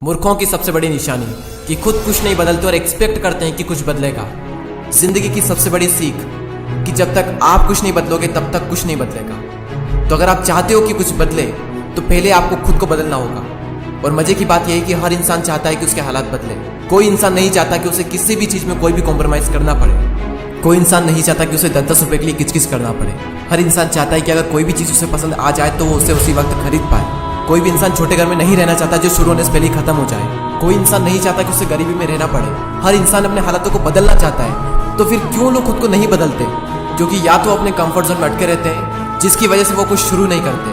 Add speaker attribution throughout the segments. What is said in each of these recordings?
Speaker 1: मूर्खों की सबसे बड़ी निशानी कि खुद कुछ नहीं बदलते और एक्सपेक्ट करते हैं कि कुछ बदलेगा। जिंदगी की सबसे बड़ी सीख कि जब तक आप कुछ नहीं बदलोगे तब तक कुछ नहीं बदलेगा। तो अगर आप चाहते हो कि कुछ बदले तो पहले आपको खुद को बदलना होगा। और मजे की बात यह है कि हर इंसान चाहता है कि उसके हालात बदले। कोई इंसान नहीं चाहता कि उसे किसी भी चीज में कोई भी कॉम्प्रोमाइज करना पड़े। कोई इंसान नहीं चाहता कि उसे 10-10 रुपए के लिए किचकिच करना पड़े। हर इंसान चाहता है कि अगर कोई भी चीज उसे पसंद आ जाए तो वो उसे उसी वक्त खरीद पाए। कोई भी इंसान छोटे घर में नहीं रहना चाहता जो शुरू होने से पहले ही खत्म हो जाए। कोई इंसान नहीं चाहता कि उसे गरीबी में रहना पड़े। हर इंसान अपने हालातों को बदलना चाहता है। तो फिर क्यों लोग खुद को नहीं बदलते? क्योंकि या तो अपने कंफर्ट जोन में अटके रहते हैं जिसकी वजह से वो कुछ शुरू नहीं करते,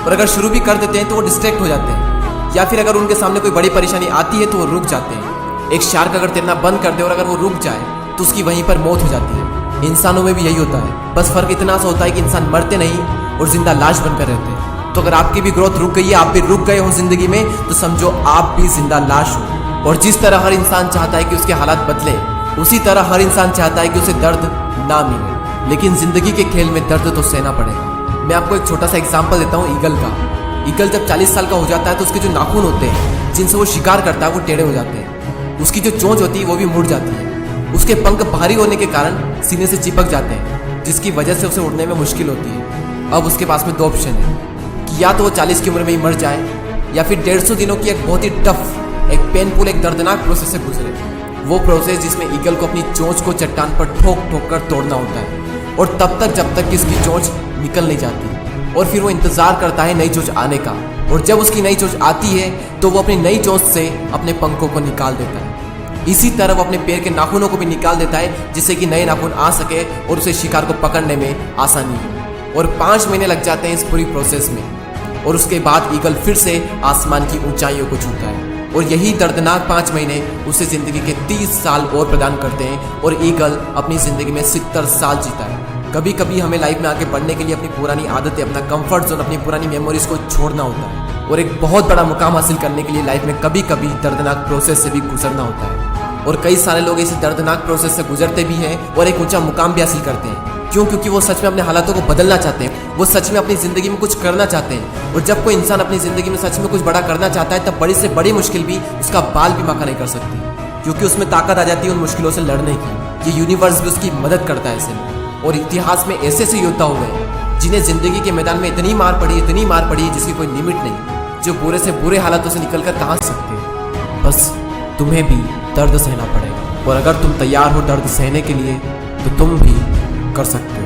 Speaker 1: और अगर शुरू भी कर देते हैं तो वो डिस्ट्रैक्ट हो जाते हैं, या फिर अगर उनके सामने कोई बड़ी परेशानी आती है तो वो रुक जाते हैं। एक शार्क अगर तैरना बंद कर दे और अगर वो रुक जाए तो उसकी वहीं पर मौत हो जाती है। इंसानों में भी यही होता है, बस फर्क इतना सा होता है कि इंसान मरते नहीं और जिंदा लाश बनकर रहते हैं। तो अगर आपकी भी ग्रोथ रुक गई है, आप भी रुक गए हो जिंदगी में, तो समझो आप भी जिंदा लाश हो। और जिस तरह हर इंसान चाहता है कि उसके हालात बदले, उसी तरह हर इंसान चाहता है कि उसे दर्द ना मिले। लेकिन जिंदगी के खेल में दर्द तो सहना पड़ेगा। मैं आपको एक छोटा सा एग्जांपल देता हूँ ईगल का। ईगल जब 40 साल का हो जाता है तो उसके जो नाखून होते हैं जिनसे वो शिकार करता है वो टेढ़े हो जाते हैं। उसकी जो चोंच होती है वो भी मुड़ जाती है। उसके पंख भारी होने के कारण सीने से चिपक जाते हैं, जिसकी वजह से उसे उड़ने में मुश्किल होती है। अब उसके पास में 2 ऑप्शन है कि या तो वो 40 की उम्र में ही मर जाए, या फिर 150 दिनों की एक बहुत ही टफ, एक पेनफुल, एक दर्दनाक प्रोसेस से गुजरे। वो प्रोसेस जिसमें ईगल को अपनी चोंच को चट्टान पर ठोक ठोक कर तोड़ना होता है, और तब तक जब तक कि इसकी चोंच निकल नहीं जाती। और फिर वो इंतजार करता है नई चोंच आने का, और जब उसकी नई चोंच आती है तो वो अपनी नई चोंच से अपने पंखों को निकाल देता है। इसी तरह वो अपने पैर के नाखूनों को भी निकाल देता है जिससे कि नए नाखून आ सके और उसे शिकार को पकड़ने में आसानी हो। और 5 महीने लग जाते हैं इस पूरी प्रोसेस में, और उसके बाद ईगल फिर से आसमान की ऊंचाइयों को छूता है। और यही दर्दनाक 5 महीने उसे जिंदगी के 30 साल और प्रदान करते हैं, और ईगल अपनी जिंदगी में 70 साल जीता है। कभी कभी हमें लाइफ में आगे बढ़ने के लिए अपनी पुरानी आदतें, अपना कंफर्ट जोन, अपनी पुरानी मेमोरीज को छोड़ना होता है, और एक बहुत बड़ा मुकाम हासिल करने के लिए लाइफ में कभी कभी दर्दनाक प्रोसेस से भी गुजरना होता है। और कई सारे लोग इस दर्दनाक प्रोसेस से गुजरते भी हैं और एक ऊंचा मुकाम भी हासिल करते हैं। क्यों? क्योंकि वो सच में अपने हालातों को बदलना चाहते हैं। वो सच में अपनी जिंदगी में कुछ करना चाहते हैं। और जब कोई इंसान अपनी जिंदगी में सच में कुछ बड़ा करना चाहता है तब बड़ी से बड़ी मुश्किल भी उसका बाल भी बांका नहीं कर सकती, क्योंकि उसमें ताकत आ जाती है उन मुश्किलों से लड़ने की। ये यूनिवर्स भी उसकी मदद करता है ऐसे में। और इतिहास में ऐसे ऐसे योद्धा हुए हैं जिन्हें जिंदगी के मैदान में इतनी मार पड़ी जिसकी कोई लिमिट नहीं, जो बुरे से बुरे हालातों से निकल कर कहाँ सकते हैं। बस तुम्हें भी दर्द सहना पड़ेगा, और अगर तुम तैयार हो दर्द सहने के लिए तो तुम भी कर सकते हो।